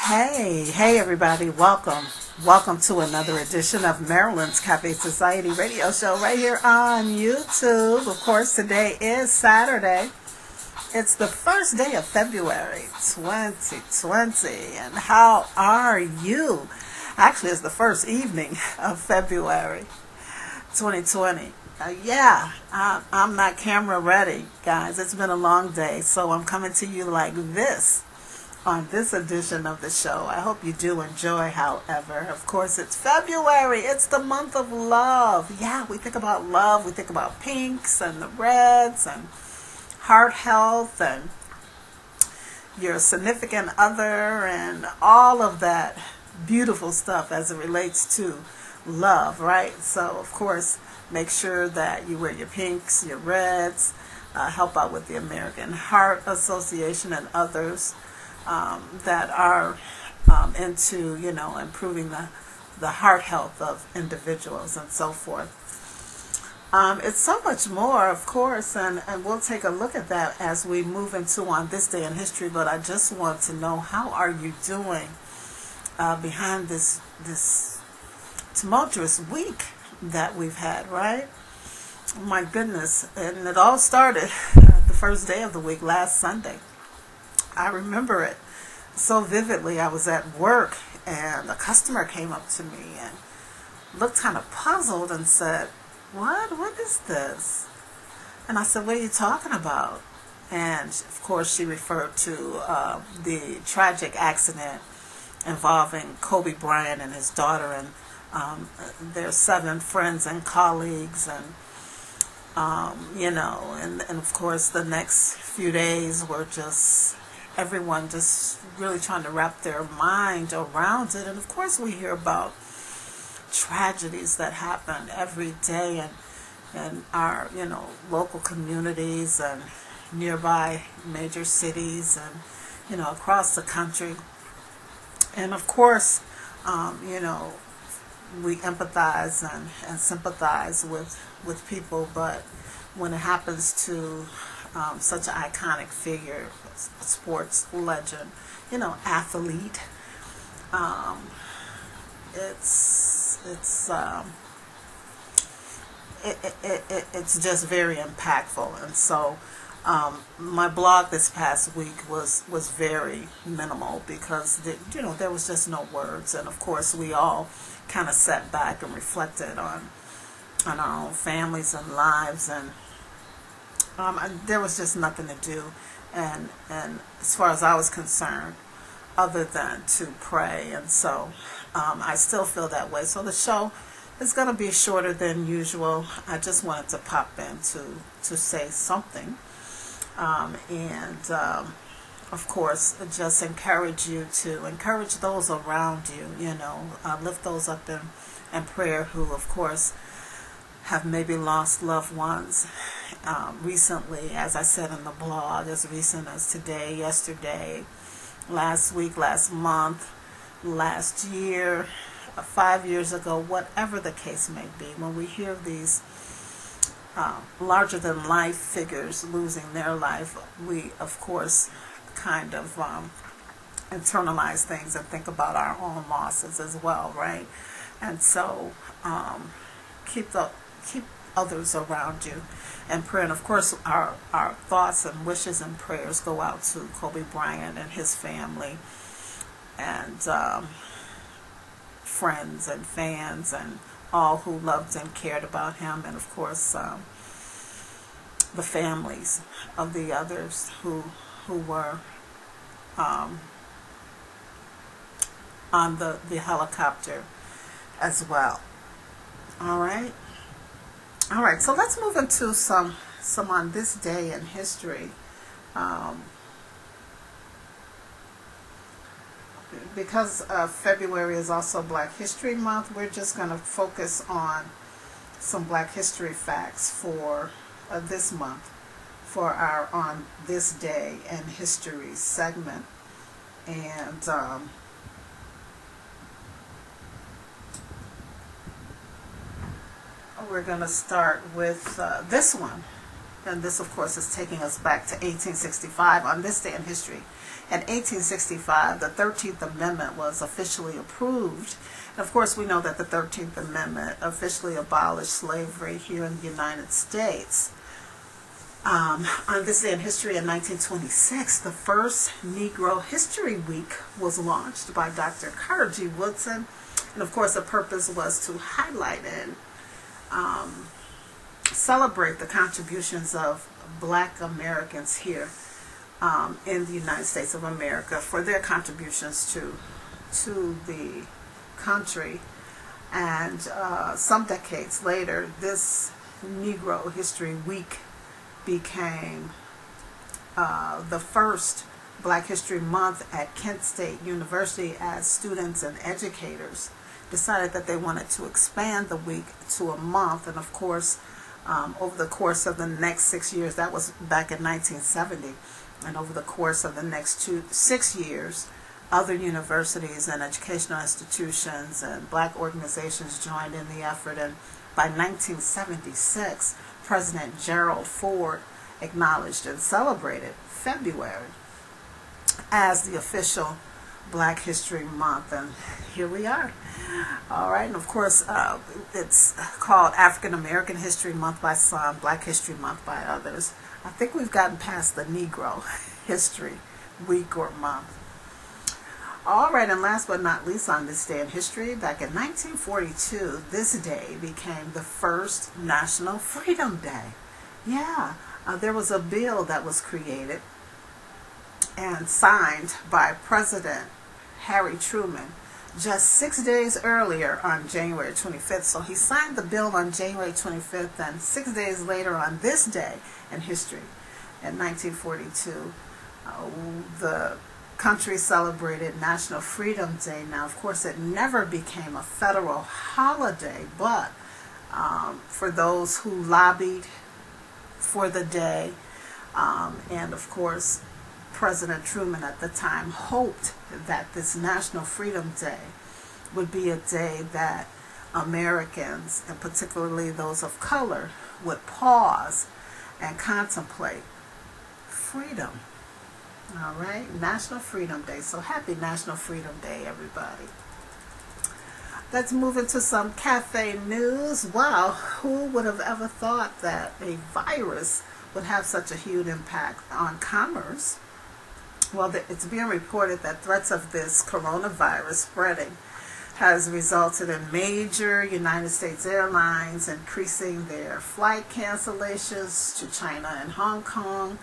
Hey everybody, welcome to another edition of Marilyn's Cafe Society radio show right here on YouTube. Of course, today is Saturday. It's the first day of February 2020, and how are you? Actually, it's the first evening of February 2020. I'm not camera ready, guys. It's been a long day, so I'm coming to you like this on this edition of the show. I hope you do enjoy, however. Of course, it's February. It's the month of love. Yeah, we think about love. We think about pinks and the reds and heart health and your significant other and all of that beautiful stuff as it relates to love, right? So, of course, make sure that you wear your pinks, your reds, help out with the American Heart Association and others that are into, improving the heart health of individuals and so forth. It's so much more, of course, and we'll take a look at that as we move into on this day in history, but I just want to know, how are you doing behind this tumultuous week that we've had, right? My goodness, and it all started the first day of the week, last Sunday. I remember it so vividly. I was at work and a customer came up to me and looked kind of puzzled and said, What is this? And I said, what are you talking about? And of course she referred to the tragic accident involving Kobe Bryant and his daughter and their 7 friends and colleagues, and and of course the next few days were just everyone just really trying to wrap their mind around it. And of course we hear about tragedies that happen every day in our local communities and nearby major cities and across the country. And of course we empathize and sympathize with people, but when it happens to such an iconic figure, a sports legend, athlete, it's just very impactful. And so my blog this past week was very minimal because there was just no words, and of course we all kind of sat back and reflected on our own families and lives, and there was just nothing to do, and as far as I was concerned, other than to pray. And so I still feel that way. So the show is going to be shorter than usual. I just wanted to pop in to say something, and of course just encourage those around you, lift those up in prayer who of course have maybe lost loved ones recently, as I said in the blog, as recent as today, yesterday, last week, last month, last year, 5 years ago, whatever the case may be. When we hear these larger than life figures losing their life, we of course kind of internalize things and think about our own losses as well, right? And so keep others around you in prayer. And of course our thoughts and wishes and prayers go out to Kobe Bryant and his family and friends and fans and all who loved and cared about him, and of course the families of the others who were on the helicopter as well. All right, so let's move into some on this day in history. Because February is also Black History Month, we're just going to focus on some Black history facts for this month for our On This Day in History segment. And we're going to start with this one. And this, of course, is taking us back to 1865. On this day in history, In 1865, the 13th Amendment was officially approved. And of course, we know that the 13th Amendment officially abolished slavery here in the United States. On this day in history in 1926, the first Negro History Week was launched by Dr. Carter G. Woodson. And of course, the purpose was to highlight and celebrate the contributions of Black Americans here in the United States of America for their contributions to the country. And some decades later, this Negro History Week became the first Black History Month at Kent State University, as students and educators decided that they wanted to expand the week to a month. And of course, over the course of the next 6 years, that was back in 1970, and over the course of the next 6 years, other universities and educational institutions and Black organizations joined in the effort. And by 1976, President Gerald Ford acknowledged and celebrated February as the official Black History Month, and here we are. All right, and of course, it's called African American History Month by some, Black History Month by others. I think we've gotten past the Negro History Week or Month. All right, and last but not least, on this day in history, back in 1942, this day became the first National Freedom Day. Yeah, there was a bill that was created and signed by President Harry Truman just 6 days earlier on January 25th. So he signed the bill on January 25th, and 6 days later on this day in history, in 1942, the country celebrated National Freedom Day. Now, of course, it never became a federal holiday, but for those who lobbied for the day, and of course, President Truman at the time hoped that this National Freedom Day would be a day that Americans, and particularly those of color, would pause and contemplate freedom. All right, National Freedom Day. So happy National Freedom Day, everybody. Let's move into some cafe news. Wow, who would have ever thought that a virus would have such a huge impact on commerce? Well, it's being reported that threats of this coronavirus spreading has resulted in major United States airlines increasing their flight cancellations to China and Hong Kong.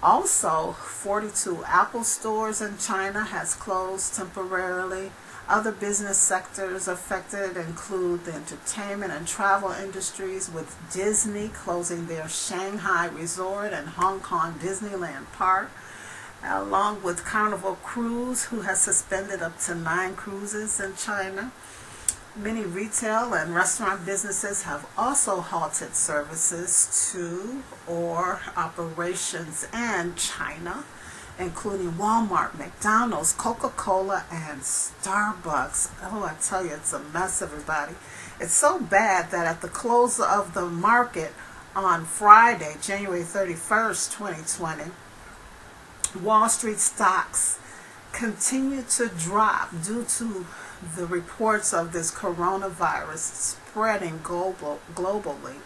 Also, 42 Apple stores in China has closed temporarily. Other business sectors affected include the entertainment and travel industries, with Disney closing their Shanghai resort and Hong Kong Disneyland Park, along with Carnival Cruise, who has suspended up to 9 cruises in China. Many retail and restaurant businesses have also halted services to or operations in China, including Walmart, McDonald's, Coca-Cola, and Starbucks. Oh, I tell you, it's a mess, everybody. It's so bad that at the close of the market on Friday, January 31st, 2020, Wall Street stocks continue to drop due to the reports of this coronavirus spreading globally.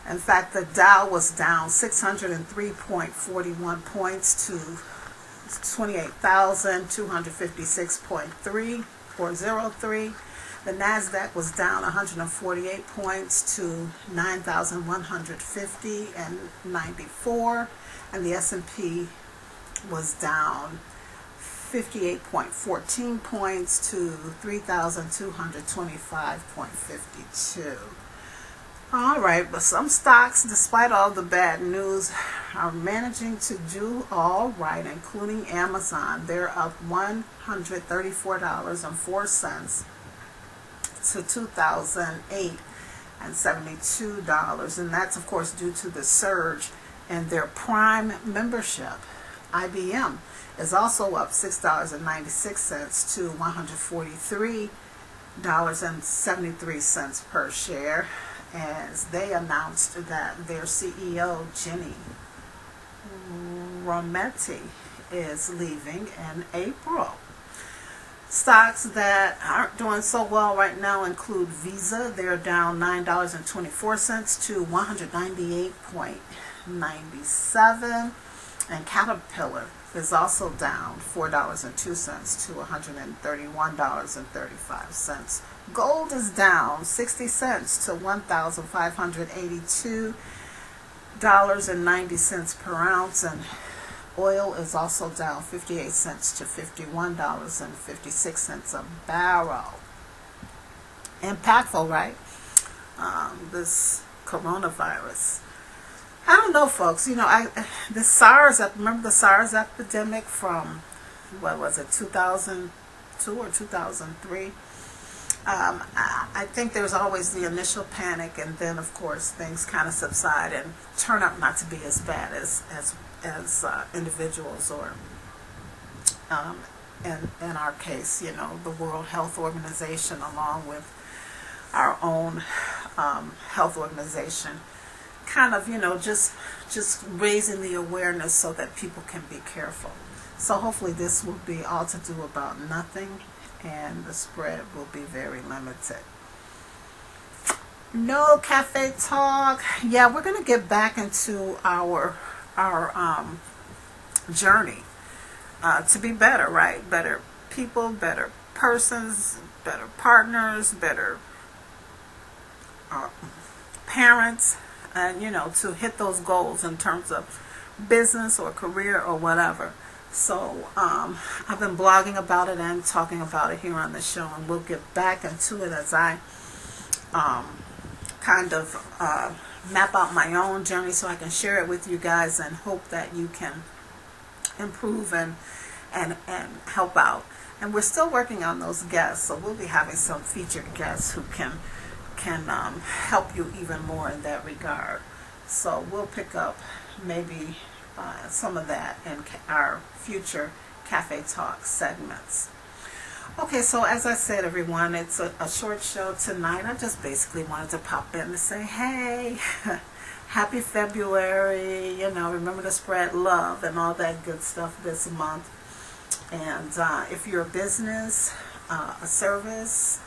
In fact, the Dow was down 603.41 points to 28,256.403. The NASDAQ was down 148 points to 9,150.94, and the S&P was down 58.14 points to 3,225.52. All right, but some stocks, despite all the bad news, are managing to do all right, including Amazon. They're up $134.04 to $2,008.72, and that's of course due to the surge in their Prime membership. IBM is also up $6.96 to $143.73 per share, as they announced that their CEO, Ginny Rometty, is leaving in April. Stocks that aren't doing so well right now include Visa. They're down $9.24 to 198.97, and Caterpillar is also down $4.02 to $131.35. Gold is down 60 cents to $1,582.90 per ounce, and oil is also down 58 cents to $51.56 a barrel. Impactful, right? This coronavirus. I don't know, folks. The SARS. Remember the SARS epidemic from, what was it, 2002 or 2003? I think there's always the initial panic, and then of course things kind of subside and turn out not to be as bad as individuals, or in our case, the World Health Organization, along with our own health organization, kind of just raising the awareness so that people can be careful. So hopefully this will be all to do about nothing, and the spread will be very limited. No cafe talk. Yeah, we're going to get back into our journey to be better, right? Better people, better persons, better partners, better parents, and to hit those goals in terms of business or career or whatever. So I've been blogging about it and talking about it here on the show, and we'll get back into it as I kind of map out my own journey so I can share it with you guys, and hope that you can improve and help out. And we're still working on those guests, so we'll be having some featured guests who can help you even more in that regard. So we'll pick up maybe some of that in our future Cafe Talk segments. Okay, so as I said, everyone, it's a short show tonight. I just basically wanted to pop in to say, hey, happy February. Remember to spread love and all that good stuff this month. And if you're a business, a service,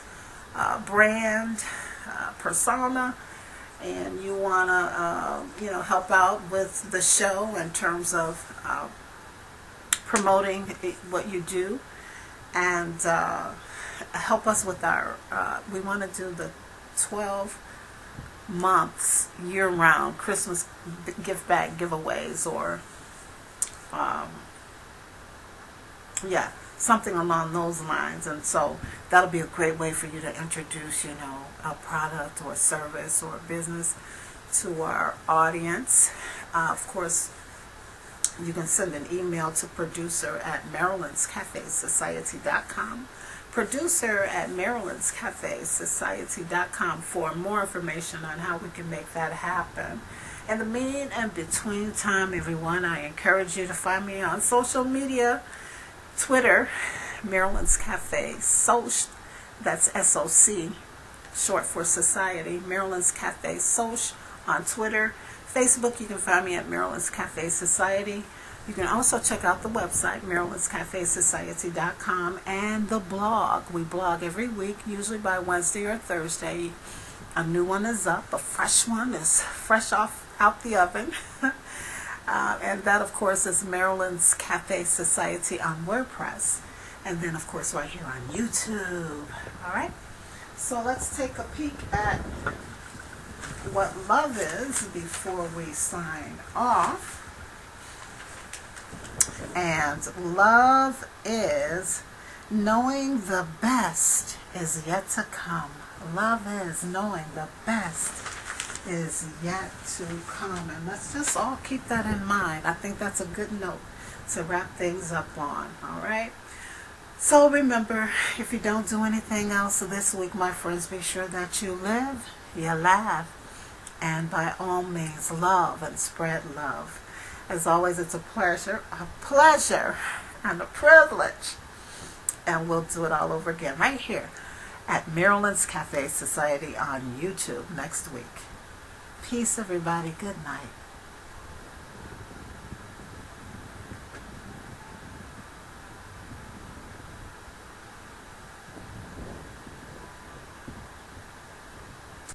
brand, persona, and you want to help out with the show in terms of promoting what you do, and help us with our we want to do the 12 months year-round Christmas gift bag giveaways, or something along those lines. And so that'll be a great way for you to introduce a product or service or business to our audience. Of course, you can send an email to producer@MarylandsCafeSociety.com, producer@MarylandsCafeSociety.com for more information on how we can make that happen. In the mean and between time, everyone, I encourage you to find me on social media. Twitter, Maryland's Cafe Soc, that's SOC, short for Society, Maryland's Cafe Soc on Twitter. Facebook, you can find me at Maryland's Cafe Society. You can also check out the website, Maryland'sCafeSociety.com, and the blog. We blog every week, usually by Wednesday or Thursday. A new one is up. A fresh one is fresh out the oven. And that, of course, is Maryland's Cafe Society on WordPress. And then, of course, right here on YouTube. All right? So let's take a peek at what love is before we sign off. And love is knowing the best is yet to come. Love is knowing the best is yet to come. And let's just all keep that in mind. I think that's a good note to wrap things up on. All right? So remember, if you don't do anything else this week, my friends, be sure that you live, you laugh, and by all means, love and spread love. As always, it's a pleasure, and a privilege. And we'll do it all over again right here at Maryland's Cafe Society on YouTube next week. Peace, everybody. Good night.